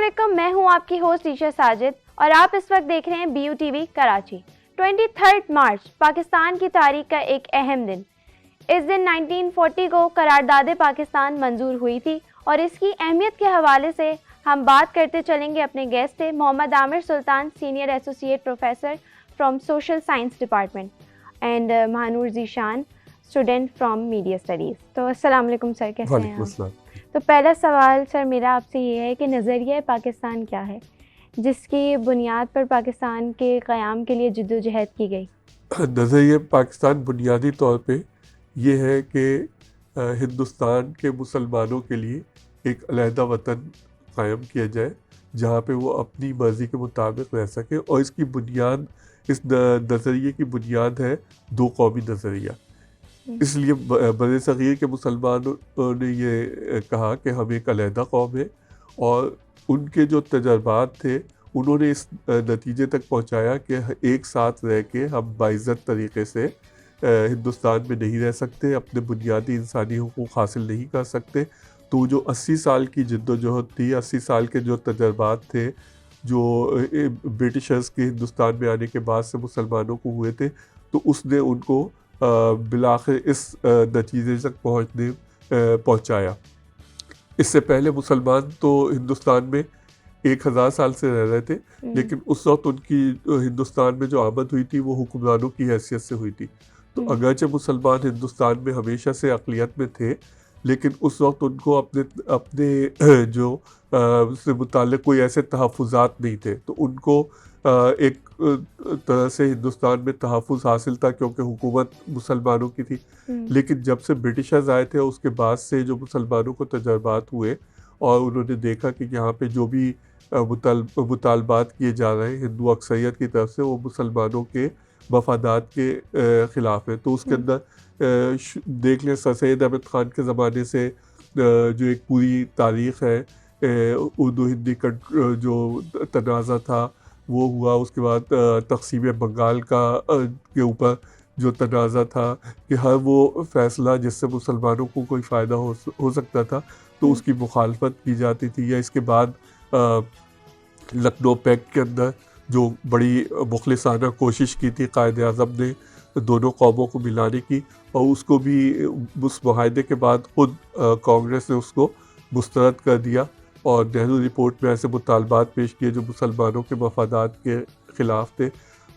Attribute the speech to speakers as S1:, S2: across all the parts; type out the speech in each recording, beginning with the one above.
S1: वालेकुम, मैं हूं आपकी होस्ट टीचर साजिद और आप इस वक्त देख रहे हैं BUTV कराची। 23 मार्च पाकिस्तान की तारीख का एक अहम दिन। इस दिन 1940 को करारदाद पाकिस्तान मंजूर हुई थी और इसकी अहमियत के हवाले से हम बात करते चलेंगे। अपने गेस्ट थे Mohammad Aamir Sultan, senior associate professor from social science department, and Mahnoor Zeeshan, student from media studies. तो अस्सलाम वालेकुम सर, कैसे हैं आप? तो पहला सवाल सर मेरा आपसे ये है कि नज़रिया पाकिस्तान क्या है जिसकी बुनियाद पर पाकिस्तान के क़याम के लिए जद्दोजहद की गई?
S2: नज़रिया पाकिस्तान बुनियादी तौर पे ये है कि हिंदुस्तान के मुसलमानों के लिए एक अलहदा वतन कायम किया जाए जहाँ पे वो अपनी मर्ज़ी के मुताबिक रह सके, और इसकी बुनियाद, इस नज़रिए की बुनियाद है दो कौमी नज़रिया। इसलिए बड़े सग़ीर के मुसलमानों ने ये कहा कि हम एक अलहदा कौम है, और उनके जो तजर्बात थे उन्होंने इस नतीजे तक पहुंचाया कि एक साथ रह के हम बाइज़्ज़त तरीक़े से हिंदुस्तान में नहीं रह सकते, अपने बुनियादी इंसानी हुकूक़ हासिल नहीं कर सकते। तो जो 80 साल की जद्दोजहद थी, 80 साल के जो तजर्बात थे जो ब्रिटिशर्स के हिंदुस्तान में आने के बाद से मुसलमानों को हुए थे, तो उसने उनको बिलाखिर इस नतीजे तक पहुंचाया। इससे पहले मुसलमान तो हिंदुस्तान में 1000 साल से रह रहे थे, लेकिन उस वक्त उनकी हिंदुस्तान में जो आमद हुई थी वो हुक्मरानों की हैसियत से हुई थी। तो अगरचे मुसलमान हिंदुस्तान में हमेशा से अक़लियत में थे, लेकिन उस वक्त उनको अपने जो उससे मुताल्लिक़ कोई ऐसे तहफ़्फ़ुज़ात नहीं थे, तो उनको एक तरह से हिंदुस्तान में तहफ़्फ़ुज़ हासिल था क्योंकि हुकूमत मुसलमानों की थी। लेकिन जब से ब्रिटिशर्स आए थे उसके बाद से जो मुसलमानों को तजर्बात हुए और उन्होंने देखा कि यहाँ पे जो भी मुतालबात किए जा रहे हैं हिंदू अक्सरियत की तरफ से, वो मुसलमानों के मफादात के ख़िलाफ़ है। तो उसके अंदर देख लें, सर सैयद अहमद ख़ान के ज़माने से जो एक पूरी तारीख़ है उर्दू हिंदी का जो तनाज़ा था वो हुआ। उसके बाद तक़सीम बंगाल के ऊपर जो तनाज़ा था कि हर वो फ़ैसला जिससे मुसलमानों को कोई फ़ायदा हो सकता था तो उसकी मुखालफत की जाती थी। या इसके बाद लखनऊ पैक्ट के अंदर जो बड़ी मुखलिसाना कोशिश की थी कायद आज़म ने दोनों कौमों को मिलाने की, और उसको भी उस मुआहदे के बाद ख़ुद कांग्रेस ने उसको मुस्तरद कर दिया और नेहरू रिपोर्ट में ऐसे मुतालबात पेश किए जो मुसलमानों के मफादात के ख़िलाफ़ थे।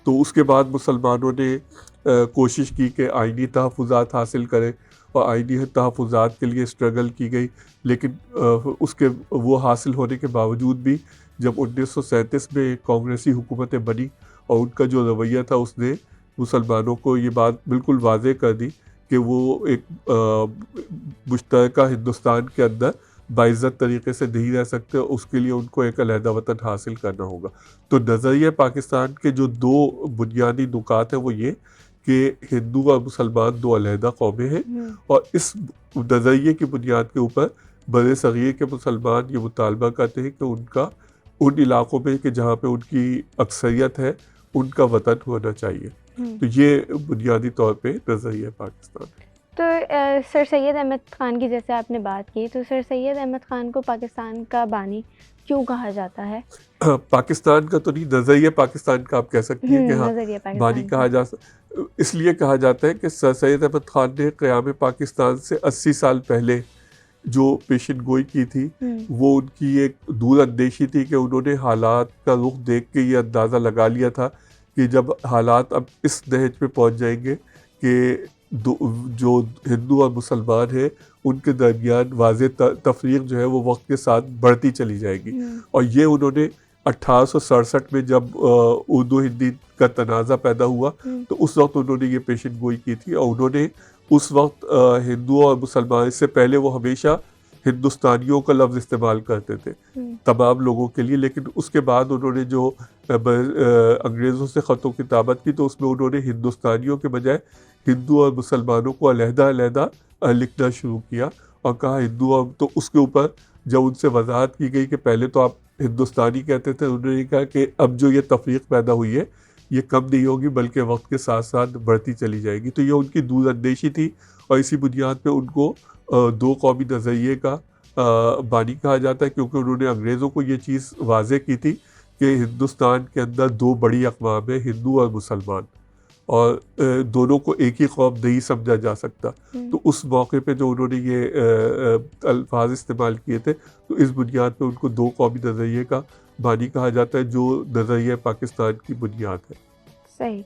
S2: तो उसके बाद मुसलमानों ने कोशिश की कि आइनी तहफ़्फ़ुज़ात हासिल करें, और आइनी तहफ़्फ़ुज़ात के लिए स्ट्रगल की गई, लेकिन उसके वो हासिल होने के बावजूद भी जब 1937 में कांग्रेसी हुकूमतें बनी और उनका जो रवैया था उसने मुसलमानों को ये बात बिल्कुल वाज़ेह कर दी कि वो एक मुश्तरका हिंदुस्तान के अंदर बाइज़्ज़त तरीक़े से नहीं रह सकते, उसके लिए उनको एक अलहदा वतन हासिल करना होगा। तो नज़रिया पाकिस्तान के जो दो बुनियादी नुकात हैं वो ये कि हिंदू और मुसलमान दो अलहदा कौमें हैं, और इस नज़रिए की बुनियाद के ऊपर बड़े सग़ीर के मुसलमान ये मुतालबा करते हैं कि उनका उन इलाक़ों में कि जहाँ पे उनकी अक्सरियत है उनका वतन होना चाहिए। तो ये बुनियादी तौर पे नज़रिया पाकिस्तान है।
S1: तो सर सैयद अहमद ख़ान की जैसे आपने बात की, तो सर सैयद अहमद ख़ान को पाकिस्तान का बानी क्यों कहा जाता है?
S2: पाकिस्तान का तो नहीं, नज़रिया पाकिस्तान का आप कह सकती हैं कि हाँ बानी कहा जा इसलिए कहा जाता है कि सर सैयद अहमद ख़ान ने क़याम पाकिस्तान से 80 साल पहले जो पेशन गोई की थी वो उनकी एक दूरअंदेशी थी कि उन्होंने हालात का रुख देख के ये अंदाज़ा लगा लिया था कि जब हालात अब इस दहज पे पहुंच जाएंगे कि जो हिंदू और मुसलमान हैं उनके दरमियान वाज़े तफरीक जो है वो वक्त के साथ बढ़ती चली जाएगी। और ये उन्होंने 1867 में जब उर्दू हिंदी का तनाज़ा पैदा हुआ तो उस वक्त उन्होंने ये पेशन गोई की थी, और उन्होंने उस वक्त हिंदू और मुसलमान, इससे पहले वो हमेशा हिंदुस्तानियों का लफ्ज़ इस्तेमाल करते थे तमाम लोगों के लिए, लेकिन उसके बाद उन्होंने जो अंग्रेज़ों से ख़त किताबत की तो उसमें उन्होंने हिंदुस्तानियों के बजाय हिंदू और मुसलमानों को अलहदा लिखना शुरू किया और कहा हिंदू। और तो उसके ऊपर जब उनसे वजाहत की गई कि पहले तो आप हिंदुस्तानी कहते थे, उन्होंने कहा कि अब जो ये तफरीक पैदा हुई है ये कम नहीं होगी बल्कि वक्त के साथ साथ बढ़ती चली जाएगी। तो ये उनकी दूरअंदेशी थी और इसी बुनियाद पे उनको दो कौमी नज़रिए का बानी कहा जाता है, क्योंकि उन्होंने अंग्रेज़ों को ये चीज़ वाज़े की थी कि हिंदुस्तान के अंदर दो बड़ी अक़वाम है, हिंदू और मुसलमान, और दोनों को एक ही कौम नहीं समझा जा सकता। तो उस मौके पे जो उन्होंने ये अल्फाज इस्तेमाल किए थे, तो इस बुनियाद पे उनको दो कौमी नज़रिए का बानी कहा जाता है, जो नज़रिया पाकिस्तान की बुनियाद है।
S1: सही।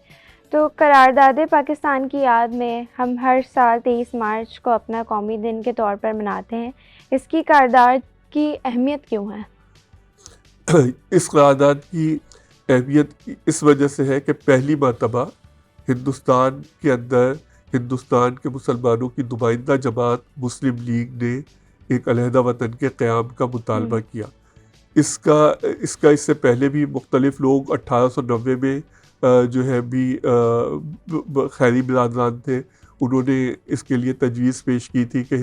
S1: तो करारदाद पाकिस्तान की याद में हम हर साल 23 मार्च को अपना कौमी दिन के तौर पर मनाते हैं। इसकी करारदाद की अहमियत क्यों है?
S2: इस करारदाद की अहमियत इस वजह से है कि पहली मरतबा हिंदुस्तान के अंदर हिंदुस्तान के मुसलमानों की नुमाइंदा जमात मुस्लिम लीग ने एक अलहदा वतन के क़याम का मुतालबा किया। इसका इससे पहले भी मुख्तलिफ लोग 1890 में जो है भी खैरी बिरादरान थे, उन्होंने इसके लिए तजवीज़ पेश की थी कि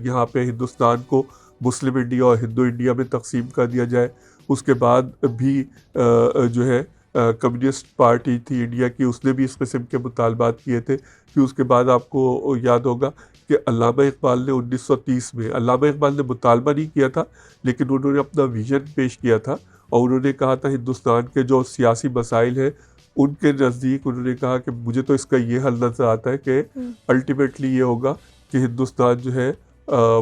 S2: यहाँ पे हिंदुस्तान को मुस्लिम इंडिया और हिंदू इंडिया में तकसीम कर दिया जाए। उसके बाद भी जो है कम्युनिस्ट पार्टी थी इंडिया की, उसने भी इस किस्म के मुतालबात किए थे। फिर उसके बाद आपको याद होगा कि अल्लामा इकबाल ने 1930 में, अल्लामा इकबाल ने मुतालबा नहीं किया था, लेकिन उन्होंने अपना विज़न पेश किया था और उन्होंने कहा था हिंदुस्तान के जो सियासी मसाइल हैं उनके नज़दीक, उन्होंने कहा कि मुझे तो इसका ये हल नज़र आता है कि अल्टीमेटली ये होगा कि हिंदुस्तान जो है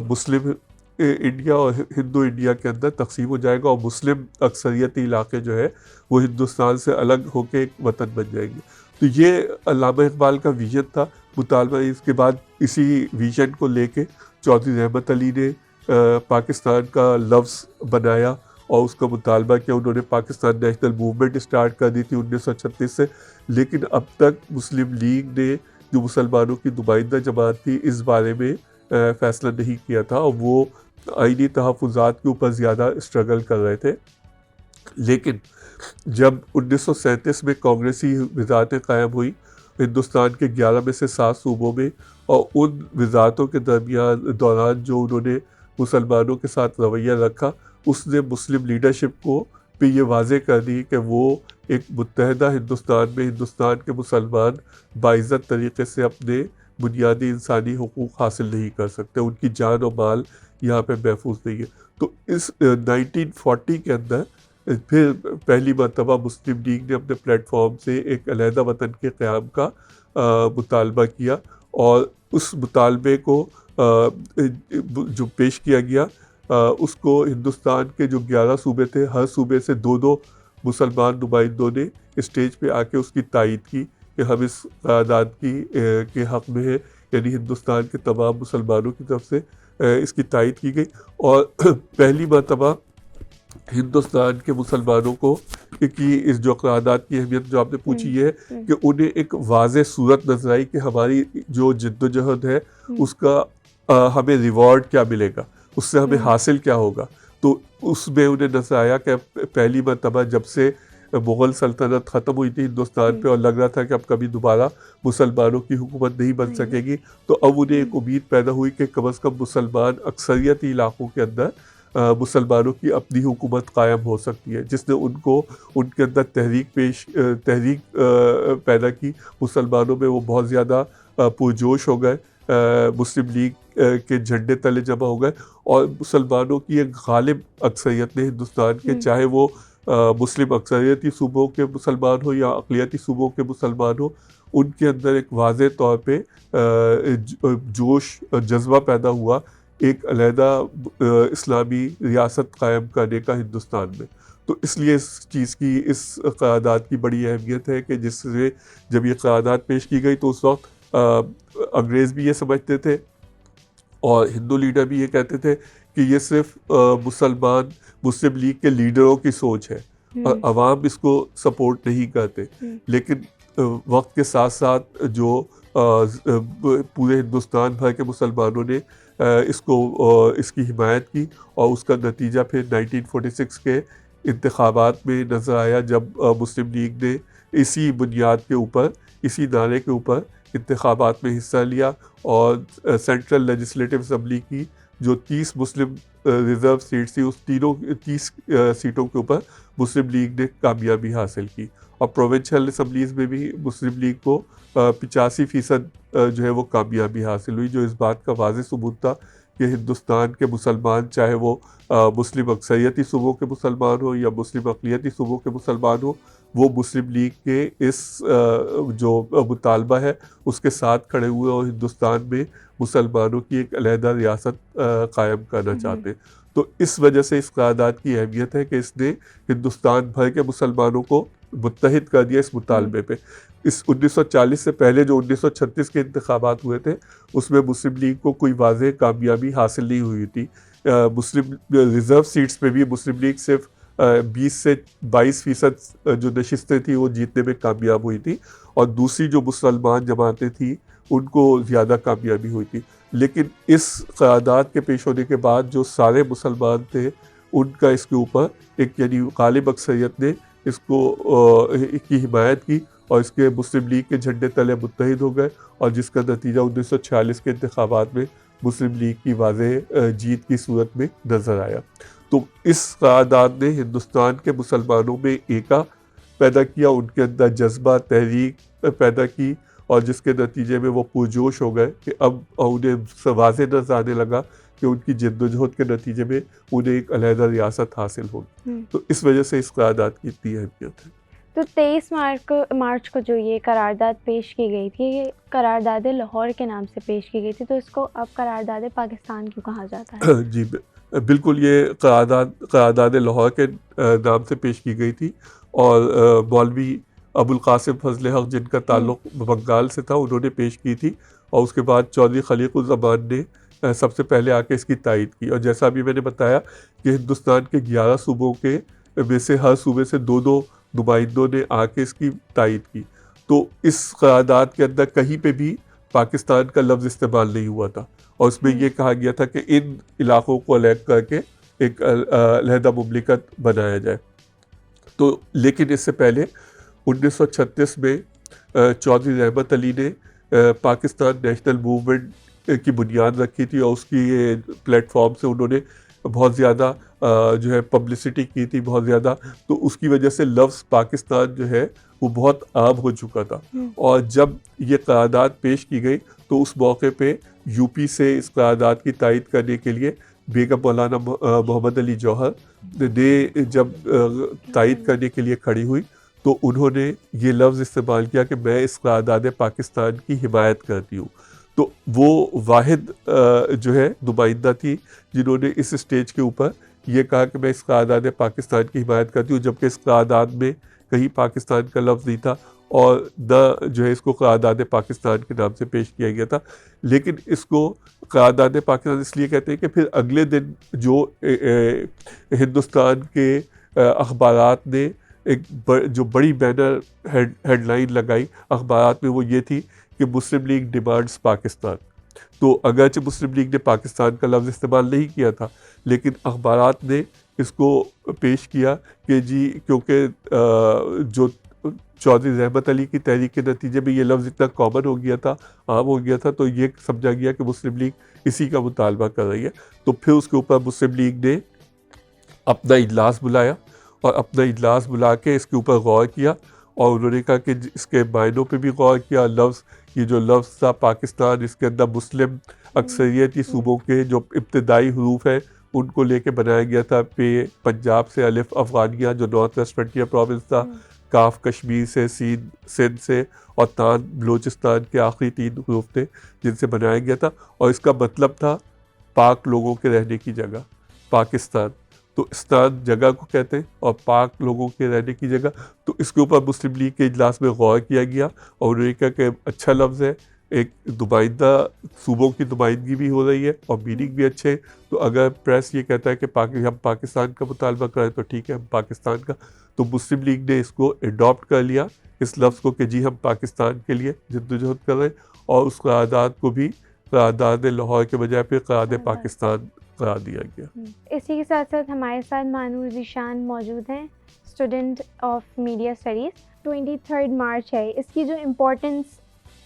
S2: मुस्लिम इंडिया और हिंदू इंडिया के अंदर तकसीम हो जाएगा और मुस्लिम अक्सरियती इलाके जो है वो हिंदुस्तान से अलग होकर एक वतन बन जाएंगे। तो ये अल्लामा इकबाल का विज़न था मुतालबा। इसके बाद इसी विज़न को लेके चौधरी रहमत अली ने पाकिस्तान का लफ्ज़ बनाया और उसका मुतालबा किया। उन्होंने पाकिस्तान नेशनल मूवमेंट स्टार्ट कर दी थी 1936 से, लेकिन अब तक मुस्लिम लीग ने, जो मुसलमानों की नुमाइंदा जमात थी, इस बारे में फ़ैसला नहीं किया था और वो आईनी तहफ़्फ़ुज़ात के ऊपर ज़्यादा स्ट्रगल कर रहे थे। लेकिन जब 1937 में कांग्रेसी वज़ारतें क़ायम हुई हिंदुस्तान के 11 में से 7 सूबों में, और उन वज़ारतों के दौरान जो उन्होंने मुसलमानों के साथ रवैया रखा, उसने मुस्लिम लीडरशिप को पे ये वाज़े कर दी कि वो एक मुत्तहदा हिंदुस्तान में हिंदुस्तान के मुसलमान बाइज़्ज़त तरीके से अपने बुनियादी इंसानी हुकूक़ हासिल नहीं कर सकते, उनकी जान और माल यहाँ पे महफूज नहीं है। तो इस 1940 के अंदर फिर पहली मरतबा मुस्लिम लीग ने अपने प्लेटफॉर्म से एक अलहदा वतन के क़याम का मुतालबा किया और उस मुतालबे को जो पेश किया गया, उसको हिंदुस्तान के जो 11 सूबे थे, हर सूबे से 2-2 मुसलमान नुमाइंदों ने स्टेज पे आके उसकी तायीद की कि हम इस करारदाद के हक़ में है, यानी हिंदुस्तान के तमाम मुसलमानों की तरफ से इसकी तायीद की गई। और पहली मरतबा हिंदुस्तान के मुसलमानों को कि इस जो करारदाद की अहमियत जो आपने पूछी है कि उन्हें एक वाज़े सूरत नजर आई कि हमारी जो जिद्दोजहद है उसका हमें रिवॉर्ड क्या मिलेगा, उससे हमें हासिल क्या होगा। तो उसमें उन्हें नजर आया कि पहली मरतबा जब से मुग़ल सल्तनत ख़त्म हुई थी हिंदुस्तान पे और लग रहा था कि अब कभी दोबारा मुसलमानों की हुकूमत नहीं बन सकेगी, तो अब उन्हें एक उम्मीद पैदा हुई कि कम अज़ कम मुसलमान अक्सरियती इलाक़ों के अंदर मुसलमानों की अपनी हुकूमत कायम हो सकती है, जिसने उनको उनके अंदर तहरीक पैदा की। मुसलमानों में वो बहुत ज़्यादा पुरजोश हो गए, मुस्लिम लीग के झंडे तले जमा हो गए और मुसलमानों की एक गालिब अक्सरियत ने हिंदुस्तान के, चाहे वो मुस्लिम अक्सरियती सूबों के मुसलमान हो या अक़लियती सूबों के मुसलमान हो, उनके अंदर एक वाज़े तौर पे जोश जज्बा पैदा हुआ एक अलहदा इस्लामी रियासत कायम करने का हिंदुस्तान में। तो इसलिए इस चीज़ की, इस करारदाद की बड़ी अहमियत है कि जिससे जब ये करारदाद पेश की गई तो उस वक्त अंग्रेज़ भी ये समझते थे और हिंदू लीडर भी ये कहते थे कि ये सिर्फ मुस्लिम लीग के लीडरों की सोच है और अवाम इसको सपोर्ट नहीं करते। लेकिन वक्त के साथ साथ जो पूरे हिंदुस्तान भर के मुसलमानों ने इसकी हिमायत की और उसका नतीजा फिर 1946 के इंतखाबात में नज़र आया, जब मुस्लिम लीग ने इसी बुनियाद के ऊपर, इसी नारे के ऊपर इंतखाबात में हिस्सा लिया और सेंट्रल लेजिस्लेटिव असम्बली की जो 30 मुस्लिम रिज़र्व सीट्स थी, उस 30 सीटों के ऊपर मुस्लिम लीग ने कामयाबी हासिल की और प्रोविंशियल असम्बलीज़ में भी मुस्लिम लीग को 85% जो है वो कामयाबी हासिल हुई, जो इस बात का वाज़ेह सबूत था कि हिंदुस्तान के मुसलमान, चाहे वो मुस्लिम अक्सरियती सूबों के मुसलमान हो या मुस्लिम अक़लियती सूबों के मुसलमान हो, वो मुस्लिम लीग के इस जो मुतालबा है उसके साथ खड़े हुए और हिंदुस्तान में मुसलमानों की एक अलहदा रियासत कायम करना चाहते हैं। तो इस वजह से इस क़रारदाद की अहमियत है कि इसने हिंदुस्तान भर के मुसलमानों को मुत्तहिद कर दिया इस मुतालबे पे। इस 1940 से पहले जो 1936 के इंतखाबात हुए थे उसमें मुस्लिम लीग को कोई वाज़ेह कामयाबी हासिल नहीं हुई थी। मुस्लिम रिज़र्व सीट्स पे भी मुस्लिम लीग सिर्फ 20 से 22% जो नशिस्तें थी वो जीतने में कामयाब हुई थी, और दूसरी जो मुसलमान जमातें थी उनको ज़्यादा कामयाबी हुई थी। लेकिन इस क़रारदाद के पेश होने के बाद जो सारे मुसलमान थे उनका इसके ऊपर एक यानी गालिब अक्सरियत ने की हिमायत की और इसके मुस्लिम लीग के झंडे तले मुत्तहिद हो गए, और जिसका नतीजा 1946 के इंतखाबात में मुस्लिम लीग की वाज़ेह जीत की सूरत में नज़र आया। तो इस क़रारदाद ने हिंदुस्तान के मुसलमानों में एका पैदा किया, उनके अंदर जज्बा तहरीक पैदा की, और जिसके नतीजे में वो पुरजोश हो गए कि अब उन्हें वाज़ेह नज़र आने लगा कि उनकी जद्दोजहद के नतीजे में उन्हें एक अलहदा रियासत हासिल होगी। तो इस वजह से इस क़रारदाद की इतनी अहमियत है।
S1: तो 23 मार्च को जो ये करारदाद पेश की गई थी, ये करारदाद लाहौर के नाम से पेश की गई थी, तो इसको अब करारदाद पाकिस्तान क्यों कहा जाता है?
S2: जी बिल्कुल, ये करारदाद लाहौर के नाम से पेश की गई थी, और मौलवी अबुल कासिम फजल हक जिनका ताल्लुक़ बंगाल से था उन्होंने पेश की थी, और उसके बाद चौधरी खलीक़ुज़्ज़मान ने सबसे पहले आके इसकी तायीद की। और जैसा अभी मैंने बताया कि हिंदुस्तान के 11 सूबों के में से हर सूबे से 2-2 नुमाइंदों ने आके इसकी तायीद की। तो इस क़रारदाद के अंदर कहीं पे भी पाकिस्तान का लफ्ज़ इस्तेमाल नहीं हुआ था, और उसमें ये कहा गया था कि इन इलाक़ों को अलग करके एक अलहदा मुमलिकत बनाया जाए। तो लेकिन इससे पहले 1936 में चौधरी रहमत अली ने पाकिस्तान नेशनल मूवमेंट की बुनियाद रखी थी, और उसकी प्लेटफॉर्म से उन्होंने बहुत ज़्यादा जो है पब्लिसिटी की थी, बहुत ज़्यादा। तो उसकी वजह से लफ्ज़ पाकिस्तान जो है वो बहुत आम हो चुका था। और जब ये क़रारदाद पेश की गई तो उस मौके पे यूपी से इस क़रारदाद की तायीद करने के लिए बेगम मौलाना मोहम्मद अली जौहर ने जब तायीद करने के लिए खड़ी हुई तो उन्होंने ये लफ्ज़ इस्तेमाल किया कि मैं इस क़रारदाद पाकिस्तान की हिमायत करती हूँ। तो वो वाहिद जो है नुमाइंदा थी जिन्होंने इस स्टेज के ऊपर ये कहा कि मैं इस क़रारदाद पाकिस्तान की हिमायत करती हूँ, जबकि इस क़रारदाद में कहीं पाकिस्तान का लफ्ज़ नहीं था, और जो है इसको क़रारदाद पाकिस्तान के नाम से पेश किया गया था। लेकिन इसको क़रारदाद पाकिस्तान इसलिए कहते हैं कि फिर अगले दिन जो हिंदुस्तान के अखबारात ने जो बड़ी बैनर हेडलाइन लगाई अखबारात में, वो ये थी कि मुस्लिम लीग डिमांड्स पाकिस्तान। तो अगरचे मुस्लिम लीग ने पाकिस्तान का लफ्ज़ इस्तेमाल नहीं किया था, लेकिन अखबारात ने इसको पेश किया कि जी क्योंकि जो चौधरी रहमत अली की तहरीक के नतीजे में ये लफ्ज़ इतना कॉमन हो गया था, आम हो गया था, तो ये समझा गया कि मुस्लिम लीग इसी का मुतालबा कर रही है। तो फिर उसके ऊपर मुस्लिम लीग ने अपना इजलास बुलाया, और अपना इजलास बुला के इसके ऊपर गौर किया, और उन्होंने कहा कि इसके मायनों पे भी गौर किया। ये जो लफ्ज़ था पाकिस्तान, इसके अंदर मुस्लिम अक्सरियती सूबों के जो इब्तदाई हरूफ हैं उनको लेके बनाया गया था। पंजाब से अलिफ अफ़गानिया जो नॉर्थ वेस्ट फ्रंटियर प्रोविंस था, काफ कश्मीर से, सिंध से, और तान बलूचिस्तान के आखिरी 3 हरूफ थे जिनसे बनाया गया था। और इसका मतलब था पाक लोगों के रहने की जगह पाकिस्तान। तो स्थान जगह को कहते हैं और पाक लोगों के रहने की जगह। तो इसके ऊपर मुस्लिम लीग के इजलास में गौर किया गया, और उन्होंने कहा कि अच्छा लफ्ज़ है, एक नुमाइंदा सूबों की नुमाइंदगी भी हो रही है और मीनिंग भी अच्छे हैं। तो अगर प्रेस ये कहता है कि हम पाकिस्तान का मुतालबा करें तो ठीक है, हम पाकिस्तान का। तो मुस्लिम लीग ने इसको एडॉप्ट कर लिया, इस लफ्ज़ को, कि जी हम पाकिस्तान के लिए जद्दोजहद कर रहे हैं, और उस क़रारदाद को भी क़रारदाद लाहौर के बजाय फिर क़रारदाद पाकिस्तान करार दिया गया।
S1: इसी के साथ साथ हमारे साथ मानूर ज़ीशान मौजूद हैं, स्टूडेंट ऑफ मीडिया स्टडीज़। 23 मार्च है, इसकी जो इम्पोर्टेंस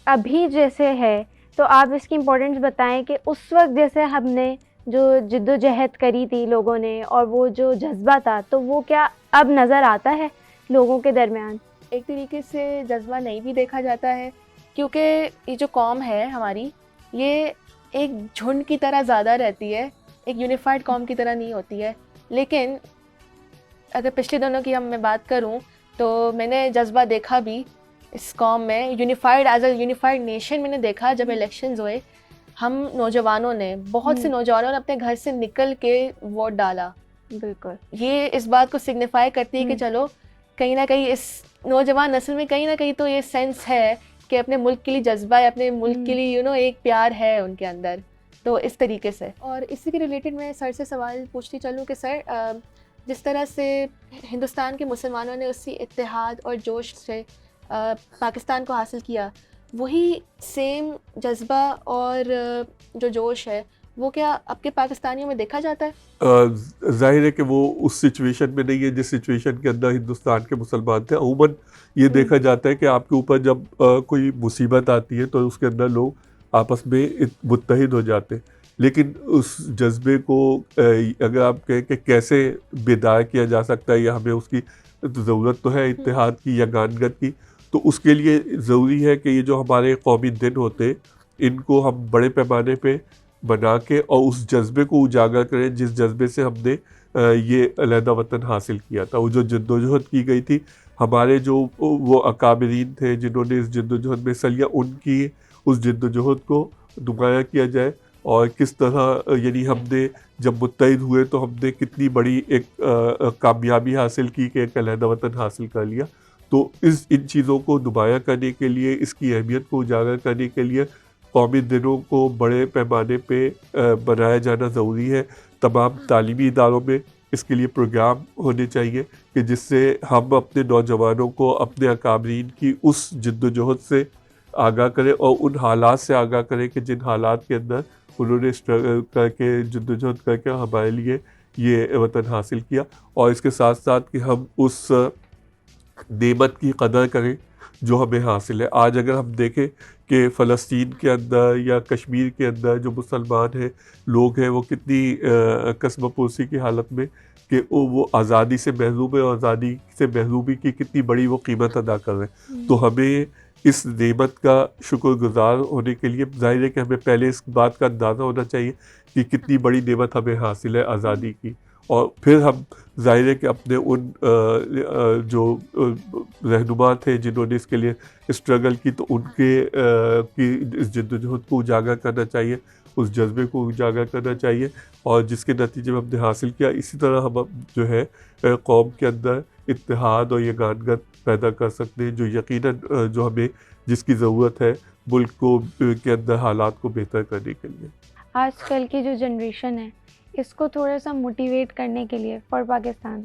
S1: अभी जैसे है, तो आप इसकी इम्पोर्टेंस बताएं कि उस वक्त जैसे हमने जो जिद्दोजहद करी थी लोगों ने, और वो जो जज्बा था, तो वो क्या अब नज़र आता है लोगों के दरमियान?
S3: एक तरीके से जज्बा नहीं भी देखा जाता है, क्योंकि ये जो कौम है हमारी, ये एक झुंड की तरह ज़्यादा रहती है, एक यूनिफाइड कौम की तरह नहीं होती है। लेकिन अगर पिछले दिनों की मैं बात करूं तो मैंने जज्बा देखा भी इस कौम में, unified as a unified nation मैंने देखा जब इलेक्शंस हुए। हम नौजवानों ने, बहुत से नौजवानों ने अपने घर से निकल के वोट डाला।
S1: बिल्कुल,
S3: ये इस बात को सिग्निफाई करती है कि चलो कहीं ना कहीं इस नौजवान नस्ल में कहीं ना कहीं तो ये सेंस है कि अपने मुल्क के लिए जज्बा है, अपने मुल्क के लिए एक प्यार है उनके अंदर। तो इस तरीके से, और इसी के रिलेटेड मैं सर से सवाल पूछती चलूँ कि सर जिस तरह से हिंदुस्तान के मुसलमानों ने उसी इत्तेहाद और जोश से पाकिस्तान को हासिल किया, वही सेम जज्बा और जो जोश है वो क्या आपके पाकिस्तानियों में देखा जाता है?
S2: जाहिर है कि वो उस सिचुएशन में नहीं है जिस सिचुएशन के अंदर हिंदुस्तान के मुसलमान थे। अमूमन ये देखा जाता है कि आपके ऊपर जब कोई मुसीबत आती है तो उसके अंदर लोग आपस में मुत्तहिद हो जाते हैं, लेकिन उस जज्बे को अगर आप कहें कि कैसे बेदार किया जा सकता है या हमें उसकी ज़रूरत तो है इत्तेहाद की या गानगत की, तो उसके लिए ज़रूरी है कि ये जो हमारे कौमी दिन होते हैं इनको हम बड़े पैमाने पे बना के और उस जज्बे को उजागर करें जिस जज्बे से हमने ये अलहदा वतन हासिल किया था। वो जो जद्दोजहद की गई थी, हमारे जो वो अकाबरीन थे जिन्होंने इस जद्दोजहद में हिस्सा लिया, उनकी उस जद्दोजहद को नुमाया किया जाए और किस तरह यानी हमने जब मुत्तहिद हुए तो हमने कितनी बड़ी एक कामयाबी हासिल की कि एक अलहदा वतन हासिल कर लिया। तो इन चीज़ों को नुमाया करने के लिए, इसकी अहमियत को उजागर करने के लिए कौमी दिनों को बड़े पैमाने पे बनाया जाना ज़रूरी है। तमाम तालीमी इदारों में इसके लिए प्रोग्राम होने चाहिए कि जिससे हम अपने नौजवानों को अपने अकाबरीन की उस जद्दोजहद से आगाह करें और उन हालात से आगाह करें कि जिन हालात के अंदर उन्होंने स्ट्रगल करके जद्दोजहद करके हमारे लिए ये वतन हासिल किया, और इसके साथ साथ कि हम उस नेमत की कदर करें जो हमें हासिल है। आज अगर हम देखें कि फ़लस्तीन के अंदर या कश्मीर के अंदर जो मुसलमान हैं लोग हैं वो कितनी कसमपोशी की हालत में कि वो आज़ादी से महरूम है और आज़ादी से महरूमी की कितनी बड़ी वो कीमत अदा कर रहे हैं। तो हमें इस नेमत का शुक्रगुजार होने के लिए जाहिर है कि हमें पहले इस बात का अंदाज़ा होना चाहिए कि कितनी बड़ी नेमत हमें हासिल है आज़ादी की, और फिर हम जाहिर है कि अपने उन जो रहनुमा थे जिन्होंने इसके लिए स्ट्रगल की तो उनके की इस जद्दोजहद को उजागर करना चाहिए, उस जज्बे को उजागर करना चाहिए, और जिसके नतीजे में हमने हासिल किया। इसी तरह हम जो है कौम के अंदर इत्तेहाद और यगानगत पैदा कर सकते हैं जो यकीनन जो हमें जिसकी ज़रूरत है मुल्क को के अंदर हालात को बेहतर करने के लिए।
S1: आजकल की जो जनरेशन है इसको थोड़ा सा मोटिवेट करने के लिए फॉर पाकिस्तान,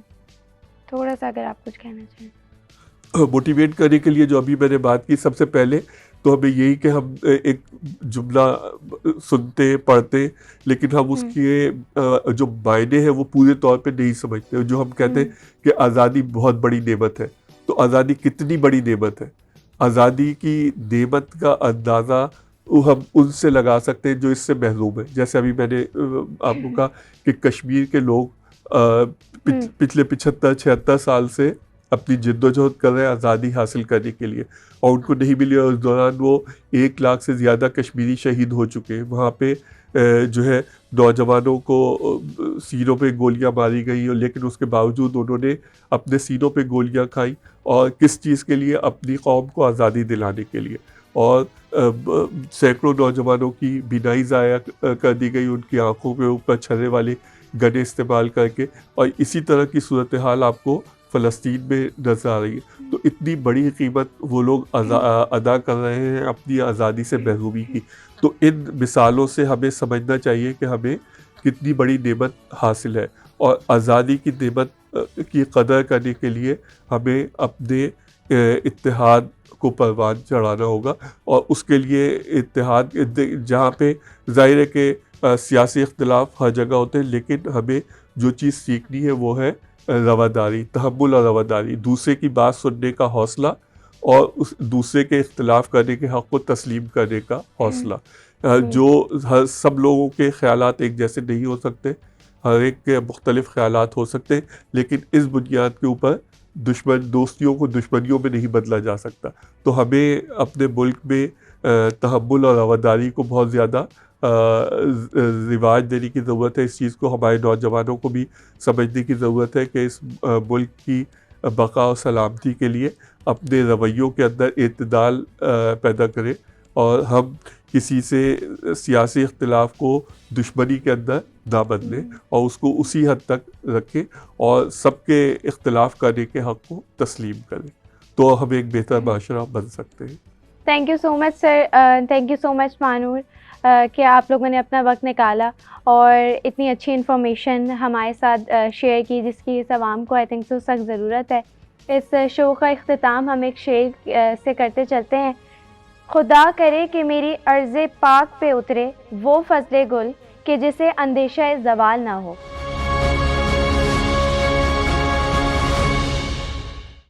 S1: थोड़ा सा अगर आप कुछ कहना चाहें।
S2: मोटिवेट करने के लिए जो अभी मैंने बात की, सबसे पहले तो हमें यही कि हम एक जुमला सुनते पढ़ते लेकिन हम उसके जो मायने हैं वो पूरे तौर पे नहीं समझते। जो हम कहते हैं कि आज़ादी बहुत बड़ी नेमत है, तो आज़ादी कितनी बड़ी नेमत है? आज़ादी की नेमत का अंदाज़ा हम उनसे लगा सकते हैं जो इससे महरूम है। जैसे अभी मैंने आपको कहा कि कश्मीर के लोग पिछले 75-76 साल से अपनी जद्दोजहद कर रहे हैं आज़ादी हासिल करने के लिए, और उनको नहीं मिली, और उस दौरान वो 1 लाख से ज़्यादा कश्मीरी शहीद हो चुके हैं। वहाँ पे जो है नौजवानों को सीनों पे गोलियां मारी गई, लेकिन उसके बावजूद उन्होंने अपने सीनों पे गोलियां खाई, और किस चीज़ के लिए? अपनी कौम को आज़ादी दिलाने के लिए। और सैकड़ों नौजवानों की बीनाई ज़ाया कर दी गई उनकी आंखों के ऊपर छर्रे वाले गने इस्तेमाल करके, और इसी तरह की सूरत हाल आपको फ़लस्तीन में नज़र आ रही है। तो इतनी बड़ी कीमत वो लोग अदा कर रहे हैं अपनी आज़ादी से महरूमी की। तो इन मिसालों से हमें समझना चाहिए कि हमें कितनी बड़ी नेमत हासिल है, और आज़ादी की नेमत की कदर करने के लिए हमें अपने इत्तेहाद को परवान चढ़ाना होगा, और उसके लिए इत्तेहाद जहाँ पे ज़ाहिर है कि सियासी इख्तिलाफ हर जगह होते हैं, लेकिन हमें जो चीज़ सीखनी है वो है रवादारी, तहम्मुल और रवादारी, दूसरे की बात सुनने का हौसला और उस दूसरे के इख्तिलाफ करने के हक़ को तस्लीम करने का हौसला। जो सब लोगों के ख़यालात एक जैसे नहीं हो सकते, हर एक के मुख्तलिफ़ ख़यालात हो सकते हैं, लेकिन इस बुनियाद के ऊपर दोस्तियों को दुश्मनियों में नहीं बदला जा सकता। तो हमें अपने मुल्क में तहम्मुल और रवादारी को बहुत ज़्यादा रिवाज देने की ज़रूरत है। इस चीज़ को हमारे नौजवानों को भी समझने की ज़रूरत है कि इस मुल्क की बका और सलामती के लिए अपने रवैयों के अंदर एतदाल पैदा करें और हम किसी से सियासी इख्तिलाफ को दुश्मनी के अंदर ना बदलें और उसको उसी हद तक रखें और सबके इख्तिलाफ करने के हक़ को तस्लीम करें, तो हम एक बेहतर माशरा बन सकते हैं।
S1: Thank you so much sir, thank you so much Mahnoor कि आप लोगों ने अपना वक्त निकाला और इतनी अच्छी इन्फॉर्मेशन हमारे साथ शेयर की जिसकी इस आवाम को आई थिंक सो सख्त ज़रूरत है। इस शो का इख्तिताम हम एक शेर से करते चलते हैं। खुदा करे कि मेरी अर्ज़ पाक पे उतरे वो फजले गुल कि जिसे अंदेशा ज़वाल ना हो।